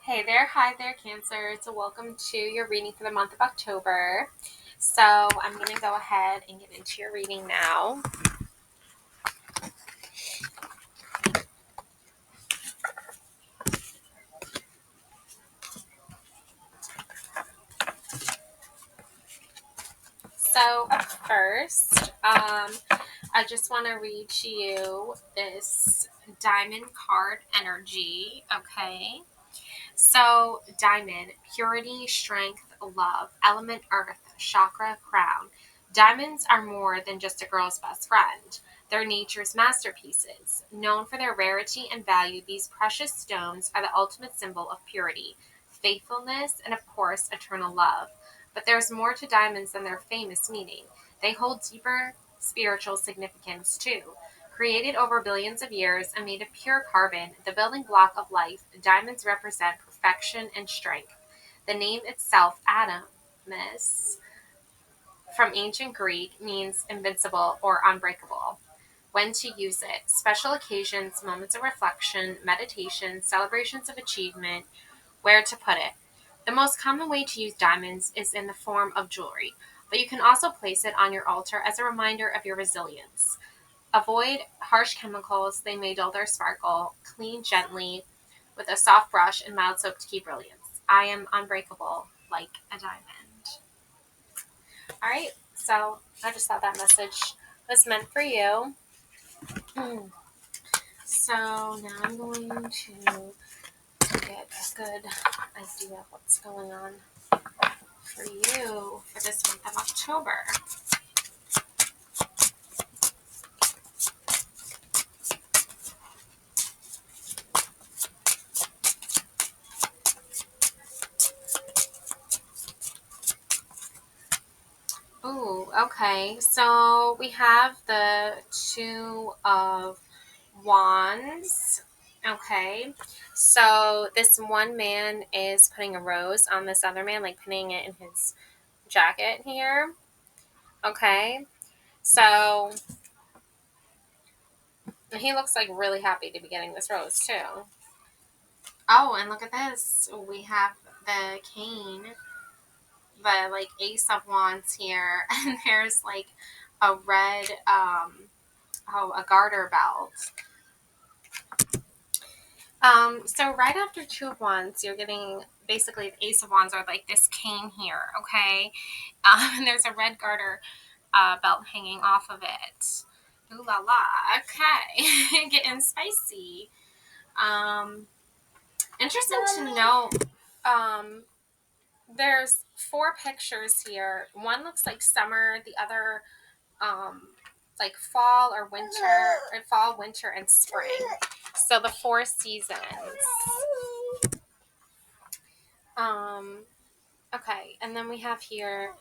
Hey there, hi there, Cancer. So, welcome to your reading for the month of October. So, I'm going to go ahead and get into your reading now. So, first, I just want to read to you this diamond card energy, okay? So, diamond, purity, strength, love, element earth, chakra, crown. Diamonds are more than just a girl's best friend. They're nature's masterpieces. Known for their rarity and value, these precious stones are the ultimate symbol of purity, faithfulness, and of course, eternal love. But there's more to diamonds than their famous meaning. They hold deeper spiritual significance too. Created over billions of years and made of pure carbon, the building block of life, diamonds represent perfection and strength. The name itself, Adamus, from ancient Greek, means invincible or unbreakable. When to use it: special occasions, moments of reflection, meditation, celebrations of achievement. Where to put it: the most common way to use diamonds is in the form of jewelry, but you can also place it on your altar as a reminder of your resilience. Avoid harsh chemicals, they may dull their sparkle. Clean gently with a soft brush and mild soap to keep brilliance. I am unbreakable like a diamond. All right, so I just thought that message was meant for you. So now I'm going to get a good idea of what's going on for you for this month of October. Ooh, okay. So we have the Two of Wands. Okay. So this one man is putting a rose on this other man, like pinning it in his jacket here. Okay. So he looks like really happy to be getting this rose too. Oh, and look at this. We have the cane, the like Ace of Wands here, and there's like a red a garter belt. So right after Two of Wands, you're getting basically the Ace of Wands or like this cane here, okay? And there's a red garter belt hanging off of it. Ooh la la, okay. Getting spicy. Um, Interesting to know. Um, there's four pictures here. One looks like summer, the other like fall or winter, or fall, winter, and spring. So the four seasons. Um, okay, and then we have here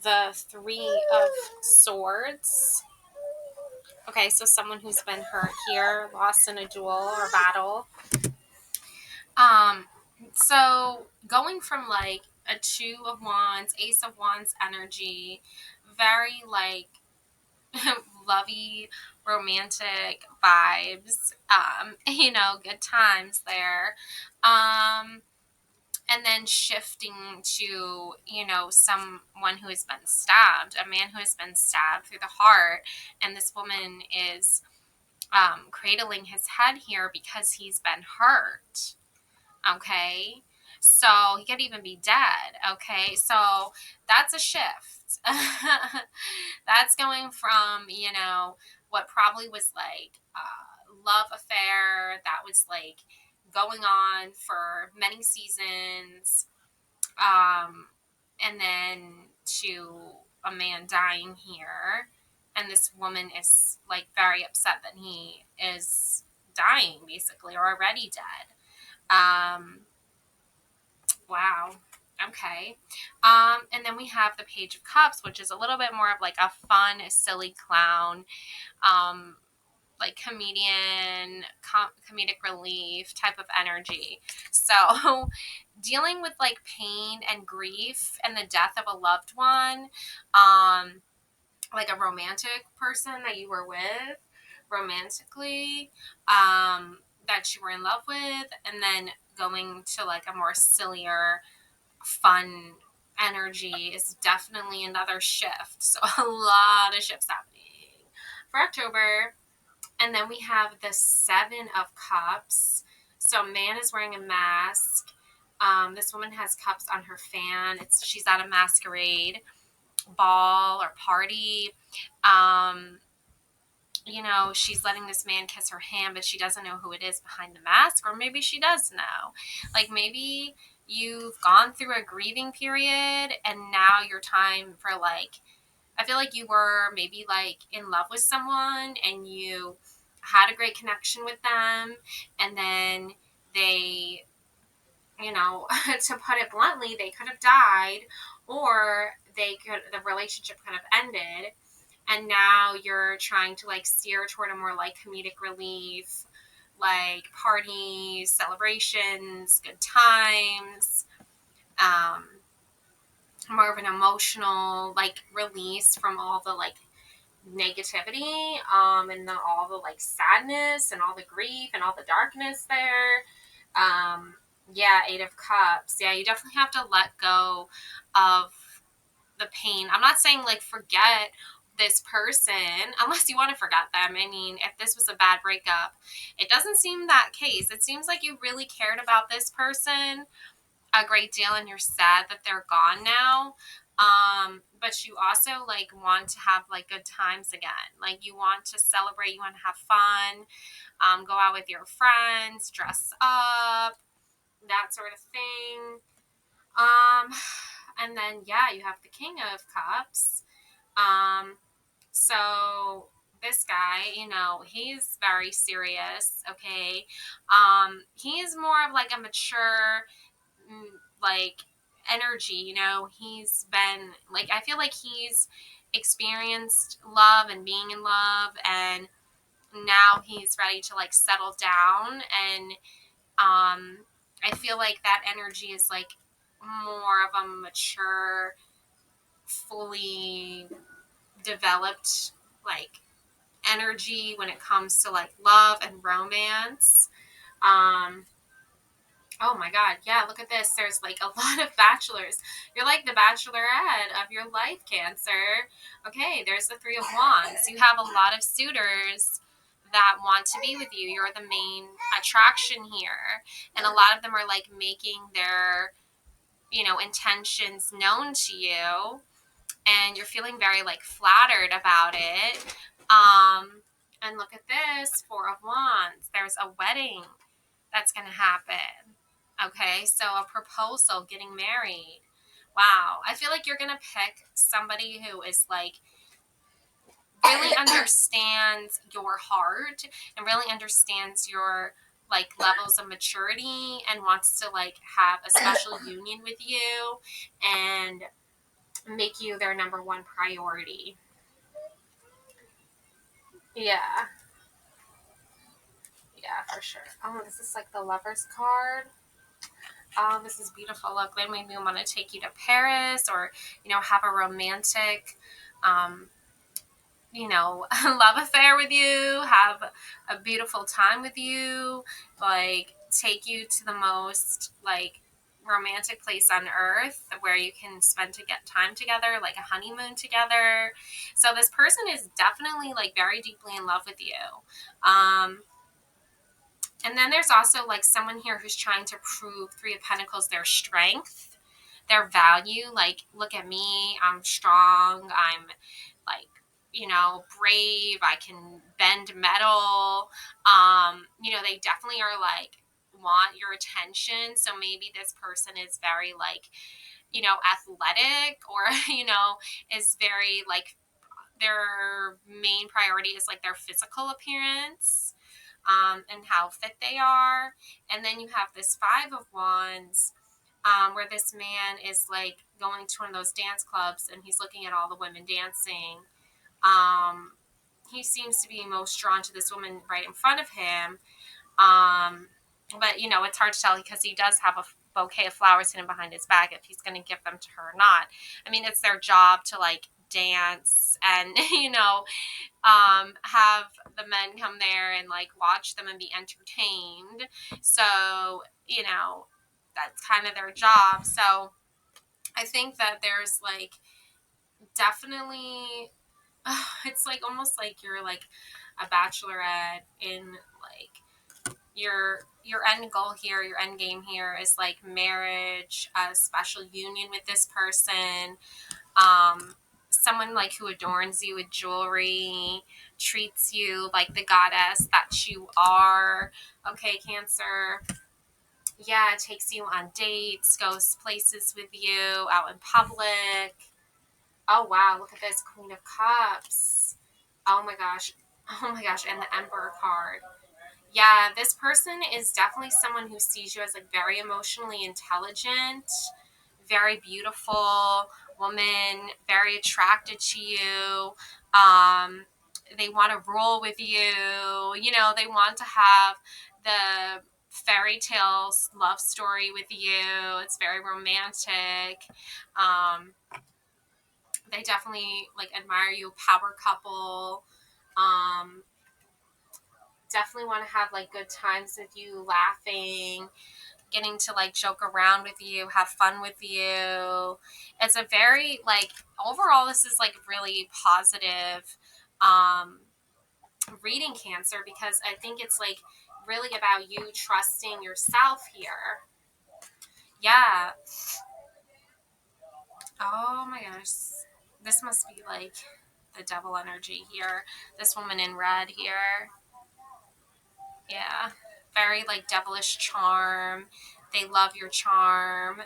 the Three of Swords. Okay, so someone who's been hurt here, lost in a duel or battle. Um, so going from like a Two of Wands, Ace of Wands energy, very like lovey, romantic vibes, good times there. And then shifting to, someone who has been stabbed, a man who has been stabbed through the heart. And this woman is cradling his head here because he's been hurt. Okay. So he could even be dead. Okay. So that's a shift. That's going from, what probably was like a love affair that was like going on for many seasons. And then to a man dying here. And this woman is like very upset that he is dying basically or already dead. Um, wow. Okay. And then we have the Page of Cups, which is a little bit more of like a fun, silly clown, um, like comedic relief type of energy. So dealing with like pain and grief and the death of a loved one, like a romantic person that you were with romantically, that you were in love with, and then going to like a more sillier, fun energy is definitely another shift. So a lot of shifts happening for October. And then we have the Seven of Cups. So a man is wearing a mask. This woman has cups on her fan. She's at a masquerade ball or party. Um, she's letting this man kiss her hand, but she doesn't know who it is behind the mask, or maybe she does know. Like maybe you've gone through a grieving period and now your time for like, I feel like you were maybe like in love with someone and you had a great connection with them, and then they, to put it bluntly, they could have died, or the relationship could have ended, and now you're trying to like steer toward a more like comedic relief, like parties, celebrations, good times, um, more of an emotional like release from all the like negativity, and all the like sadness and all the grief and all the darkness there. Yeah, Eight of Cups. Yeah, you definitely have to let go of the pain. I'm not saying like forget this person unless you want to forget them. I mean, if this was a bad breakup, it doesn't seem that case. It seems like you really cared about this person a great deal and you're sad that they're gone now. But you also like want to have like good times again. Like you want to celebrate, you want to have fun, go out with your friends, dress up, that sort of thing. Um, and then yeah, you have the King of Cups. Um, so this guy, he's very serious. Okay, he's more of like a mature, mm, like energy. He's been like, I feel like he's experienced love and being in love, and now he's ready to like settle down, and I feel like that energy is like more of a mature, fully developed like energy when it comes to like love and romance. um Oh my God. Yeah, look at this. There's like a lot of bachelors. You're like the bachelorette of your life, Cancer. Okay, there's the Three of Wands. You have a lot of suitors that want to be with you. You're the main attraction here. And a lot of them are like making their, intentions known to you. And you're feeling very like flattered about it. And look at this, Four of Wands. There's a wedding that's going to happen. Okay, so a proposal, getting married. Wow, I feel like you're going to pick somebody who is like really understands your heart and really understands your like levels of maturity and wants to like have a special union with you and make you their number one priority. Yeah, yeah, for sure. Oh, this is like the Lover's card. Oh, this is beautiful. Look, they maybe want to take you to Paris, or, have a romantic, um, love affair with you, have a beautiful time with you, like take you to the most like romantic place on earth where you can spend to get time together, like a honeymoon together. So this person is definitely like very deeply in love with you. Um, and then there's also like someone here who's trying to prove Three of Pentacles their strength, their value. Like, look at me, I'm strong, I'm like, brave, I can bend metal. They definitely are like want your attention. So maybe this person is very like, athletic, or, is very like their main priority is like their physical appearance, and how fit they are. And then you have this Five of Wands, where this man is like going to one of those dance clubs and he's looking at all the women dancing. Um, he seems to be most drawn to this woman right in front of him. Um, but, it's hard to tell because he does have a bouquet of flowers hidden behind his back if he's going to give them to her or not. I mean, it's their job to like dance and, have the men come there and like watch them and be entertained. So you know, that's kind of their job. So I think that there's like definitely, it's like almost like you're like a bachelorette in like your end goal here, your end game here is like marriage, a special union with this person, someone like who adorns you with jewelry, treats you like the goddess that you are. Okay, Cancer. Yeah, takes you on dates, goes places with you out in public. Oh wow, look at this Queen of Cups. Oh my gosh. Oh my gosh, and the Emperor card. Yeah, this person is definitely someone who sees you as like very emotionally intelligent, very beautiful woman, very attracted to you. Um, they want to roll with you. You know, they want to have the fairy tales love story with you. It's very romantic. Um, they definitely like admire you, power couple. Um, Definitely want to have like good times with you, laughing, getting to like joke around with you, have fun with you. It's a very like overall this is like really positive um reading, Cancer, because I think it's like really about you trusting yourself here. Yeah. Oh my gosh. This must be like the devil energy here. This woman in red here. Yeah. Very like devilish charm. They love your charm.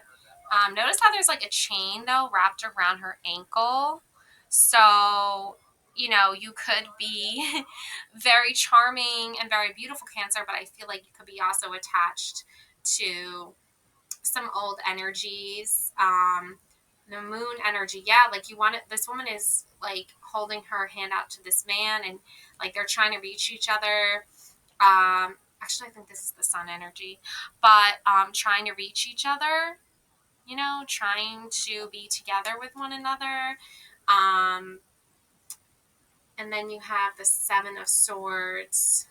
Notice how there's like a chain though wrapped around her ankle. So, you know, you could be very charming and very beautiful, Cancer, but I feel like you could be also attached to some old energies. The moon energy. Yeah, like you want it. This woman is like holding her hand out to this man and like they're trying to reach each other. Actually, I think this is the sun energy, but trying to reach each other, you know, trying to be together with one another. Um, and then you have the Seven of Swords.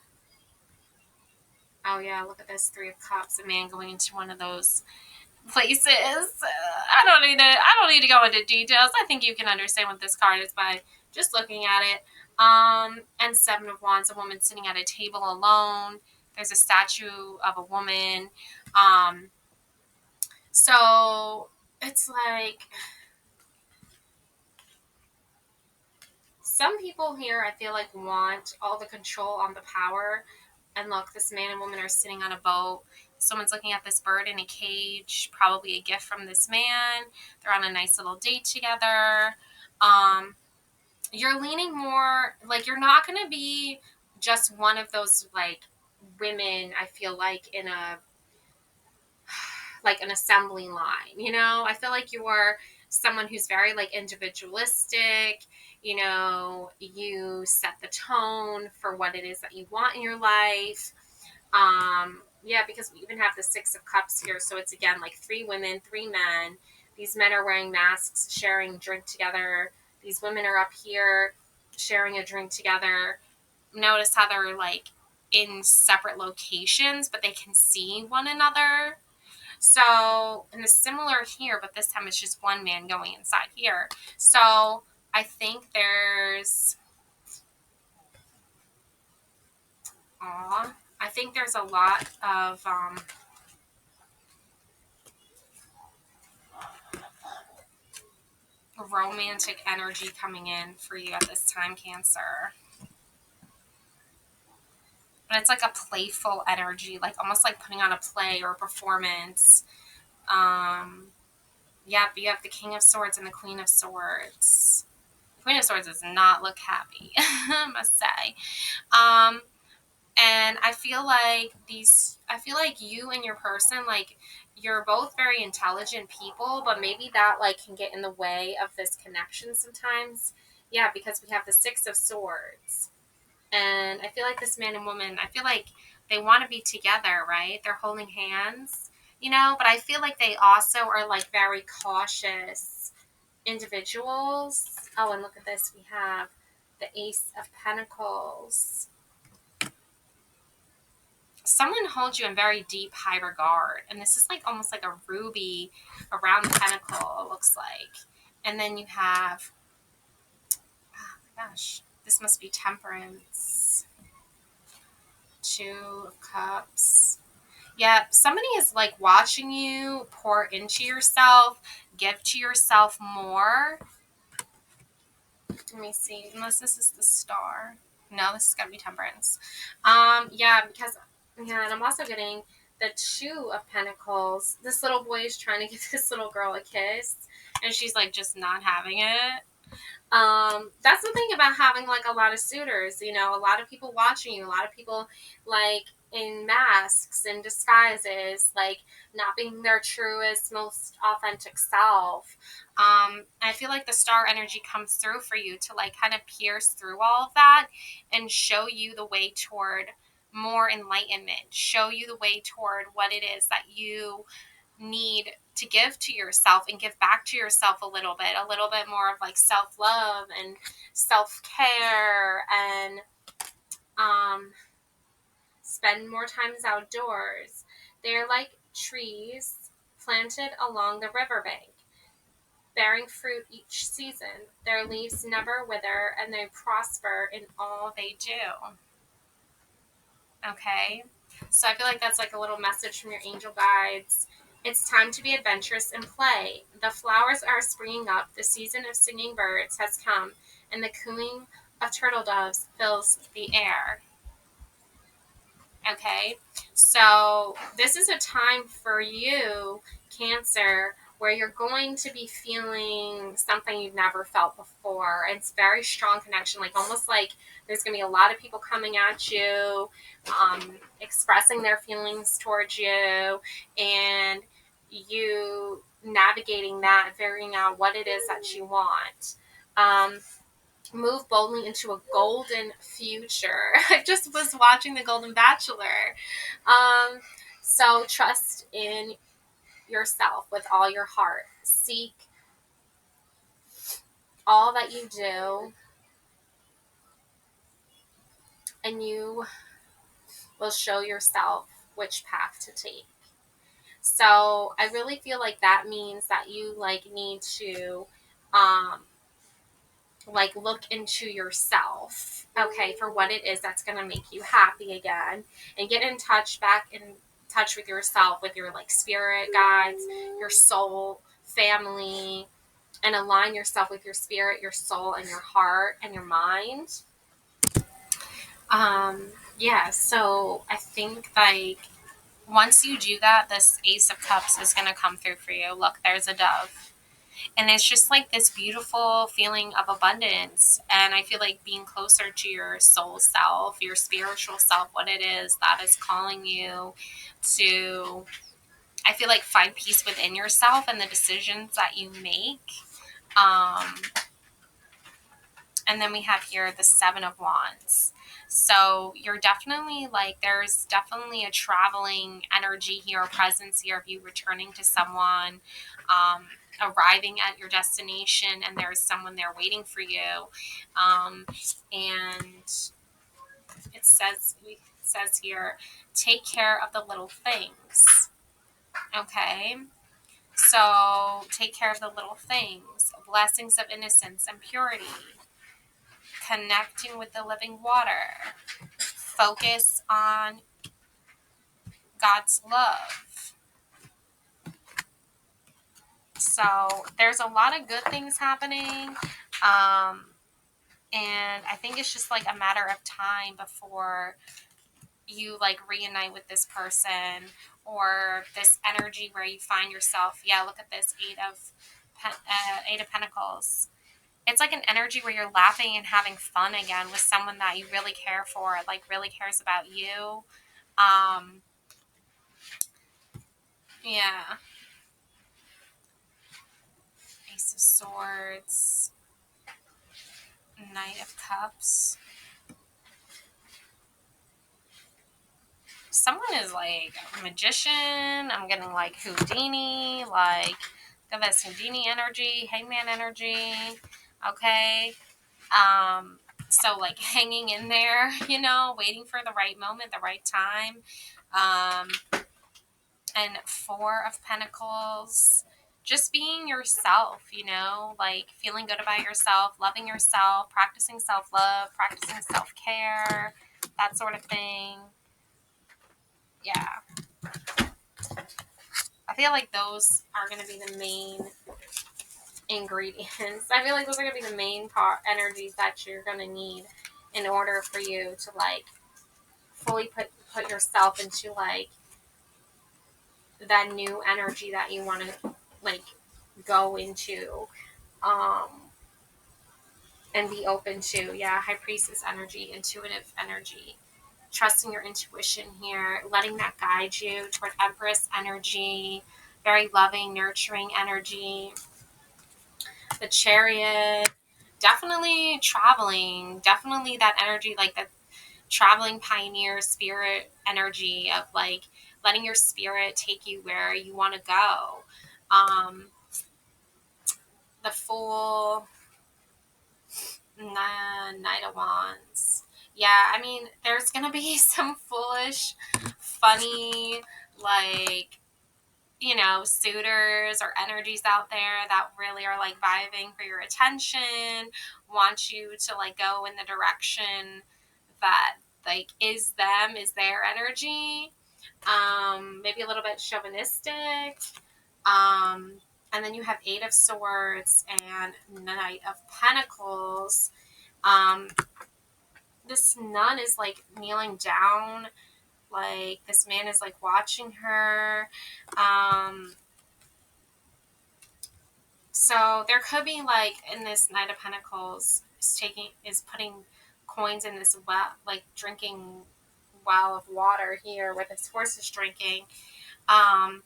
Oh yeah, look at this Three of Cups. A man going into one of those places. I don't need to go into details. I think you can understand what this card is by just looking at it. And Seven of Wands, a woman sitting at a table alone. There's a statue of a woman. Um, so it's like some people here I feel like want all the control on the power. And look, this man and woman are sitting on a boat. Someone's looking at this bird in a cage, probably a gift from this man. They're on a nice little date together. Um, you're leaning more like you're not going to be just one of those like women, I feel like in a like an assembly line, you know? I feel like you are someone who's very like individualistic, you know, you set the tone for what it is that you want in your life. Yeah, because we even have the Six of Cups here, so it's again like three women, three men. These men are wearing masks, sharing a drink together. These women are up here sharing a drink together. Notice how they're like in separate locations, but they can see one another. So, and it's similar here, but this time it's just one man going inside here. So, I think there's, I think there's a lot of romantic energy coming in for you at this time, Cancer. But it's like a playful energy, like almost like putting on a play or a performance. Um, yeah, but you have the King of Swords and the Queen of Swords. The Queen of Swords does not look happy, I must say. Um, and I feel like you and your person, like, you're both very intelligent people, but maybe that, like, can get in the way of this connection sometimes. Yeah, because we have the Six of Swords. And I feel like this man and woman, I feel like they want to be together, right? They're holding hands, you know, but I feel like they also are, like, very cautious individuals. Oh, and look at this. We have the Ace of Pentacles. someone holds you in very deep high regard, and this is like almost like a ruby around the pentacle, it looks like. And then you have, oh my gosh, this must be temperance. Two of cups. Yeah, somebody is like watching you pour into yourself, give to yourself more. Let me see, unless this is the star. No, this is gotta be temperance. Yeah, because yeah, and I'm also getting the two of pentacles. This little boy is trying to give this little girl a kiss, and she's like just not having it. That's the thing about having like a lot of suitors, you know, a lot of people watching you, a lot of people like in masks and disguises, like not being their truest, most authentic self. I feel like the star energy comes through for you to like kind of pierce through all of that and show you the way toward more enlightenment, show you the way toward what it is that you need to give to yourself and give back to yourself a little bit more of like self-love and self-care, and um, spend more times outdoors. They're like trees planted along the riverbank, bearing fruit each season. Their leaves never wither, and they prosper in all they do. Okay. So I feel like that's like a little message from your angel guides. It's time to be adventurous and play. The flowers are springing up. The season of singing birds has come, and the cooing of turtle doves fills the air. Okay. So this is a time for you, Cancer, where you're going to be feeling something you've never felt before. It's very strong connection, like almost like there's going to be a lot of people coming at you, expressing their feelings towards you, and you navigating that, figuring out what it is that you want. Move boldly into a golden future. I just was watching The Golden Bachelor. Um, so trust in yourself with all your heart. Seek all that you do, and you will show yourself which path to take. So I really feel like that means that you like need to um, like look into yourself, okay, for what it is that's going to make you happy again, and get in touch, back in touch with yourself, with your like spirit guides, your soul, family, and align yourself with your spirit, your soul, and your heart and your mind. um yeah, so I think like once you do that, this Ace of Cups is going to come through for you. Look, there's a dove. And it's just like this beautiful feeling of abundance. And I feel like being closer to your soul self, your spiritual self, what it is that is calling you to, I feel like, find peace within yourself and the decisions that you make. Um, and then we have here the Seven of Wands. So you're definitely like, there's definitely a traveling energy here, a presence here of you returning to someone, arriving at your destination, and there's someone there waiting for you. And it says here, take care of the little things. Okay. So take care of the little things, blessings of innocence and purity, connecting with the living water, focus on God's love. So there's a lot of good things happening. And I think it's just like a matter of time before you like reunite with this person, or this energy where you find yourself. Yeah, look at this Eight of Pentacles. It's like an energy where you're laughing and having fun again with someone that you really care for, like really cares about you. Um, yeah. Ace of Swords, Knight of Cups. Someone is like a magician. I'm getting like Houdini, like got this Houdini energy, Hangman energy. Okay. So like hanging in there, you know, waiting for the right moment, the right time. Um, and Four of Pentacles, just being yourself, like feeling good about yourself, loving yourself, practicing self-love, practicing self-care, that sort of thing. Yeah. I feel like those are going to be the main ingredients. I feel like those are going to be the main energies that you're going to need in order for you to like fully put yourself into like that new energy that you want to like go into um and be open to. Yeah, high priestess energy, intuitive energy, trusting your intuition here, letting that guide you toward empress energy, very loving, nurturing energy. The chariot, definitely traveling, definitely that energy, like that traveling pioneer spirit energy of like letting your spirit take you where you want to go. The Fool, Knight of Wands. Yeah, I mean, there's gonna be some foolish, funny, like, suitors or energies out there that really are like vibing for your attention, want you to like go in the direction that like is them, is their energy. Maybe a little bit chauvinistic. Um, and then you have Eight of Swords and Knight of Pentacles. Um, this nun is like kneeling down, like this man is like watching her. So there could be like in this Knight of Pentacles is putting coins in this well, like drinking well of water here where this horse is drinking. Um,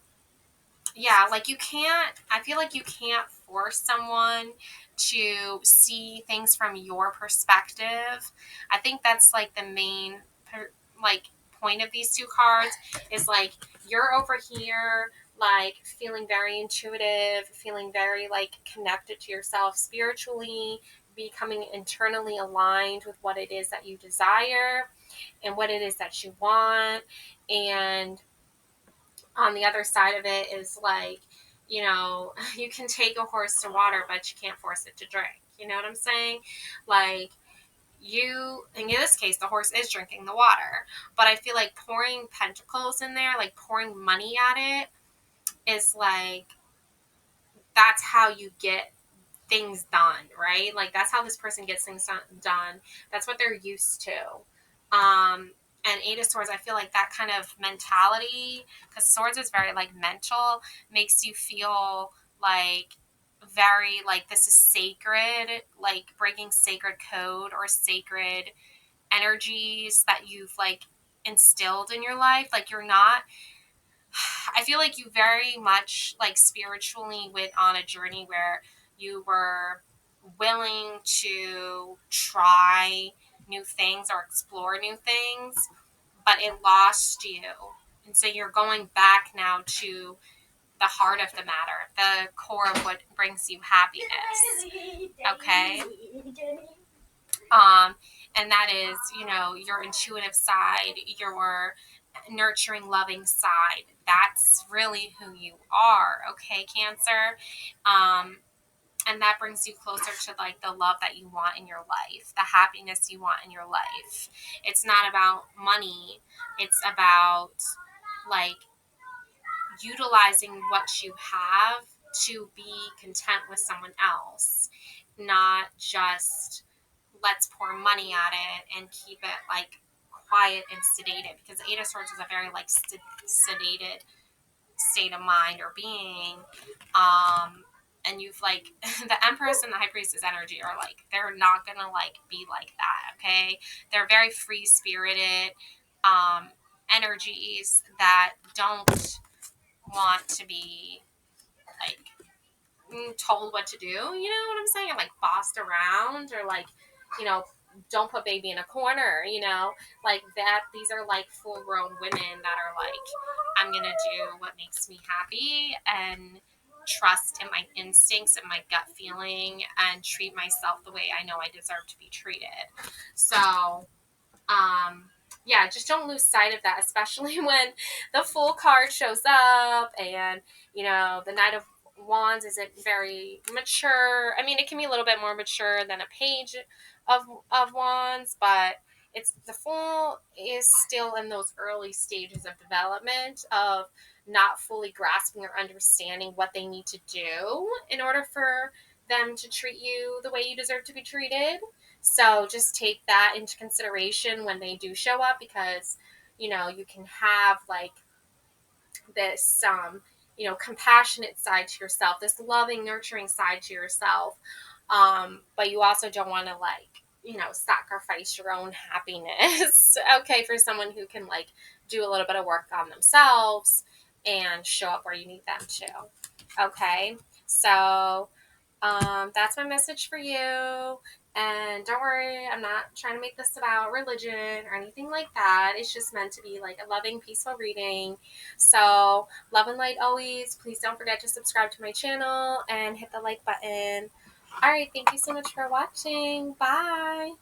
yeah, like I feel like you can't force someone to see things from your perspective. I think that's like the main like point of these two cards is like you're over here like feeling very intuitive, feeling very like connected to yourself spiritually, becoming internally aligned with what it is that you desire and what it is that you want. And on the other side of it is like, you can take a horse to water, but you can't force it to drink. You know what I'm saying? Like, in this case, the horse is drinking the water, but I feel like pouring pentacles in there, like pouring money at it, is like, that's how you get things done, right? Like that's how this person gets things done. That's what they're used to. And Eight of Swords, I feel like that kind of mentality, because Swords is very like mental, makes you feel like very like this is sacred, like breaking sacred code or sacred energies that you've like instilled in your life. Like you're not, I feel like you very much like spiritually went on a journey where you were willing to try new things or explore new things, but it lost you. And so you're going back now to the heart of the matter, the core of what brings you happiness. Okay? And that is, your intuitive side, your nurturing, loving side. That's really who you are, okay, Cancer? And that brings you closer to like the love that you want in your life, the happiness you want in your life. It's not about money. It's about like utilizing what you have to be content with someone else, not just let's pour money at it and keep it like quiet and sedated, because Eight of Swords is a very like sedated state of mind or being. And you've like the Empress and the High Priestess energy are like, they're not gonna like be like that. Okay, they're very free spirited energies that don't want to be like told what to do. You know what I'm saying? Like bossed around or like, you know, don't put baby in a corner, like that. These are like full grown women that are like, I'm going to do what makes me happy and trust in my instincts and my gut feeling and treat myself the way I know I deserve to be treated. So, yeah, just don't lose sight of that, especially when the full card shows up and, the Knight of Wands isn't very mature. I mean, it can be a little bit more mature than a page of Wands, but it's the Fool is still in those early stages of development of not fully grasping or understanding what they need to do in order for them to treat you the way you deserve to be treated. So just take that into consideration when they do show up, because you can have like this compassionate side to yourself, this loving, nurturing side to yourself. But you also don't want to sacrifice your own happiness, okay, for someone who can like do a little bit of work on themselves and show up where you need them to. Okay, so that's my message for you. And don't worry, I'm not trying to make this about religion or anything like that. It's just meant to be like a loving, peaceful reading. So, love and light always. Please don't forget to subscribe to my channel and hit the like button. All right, thank you so much for watching. Bye.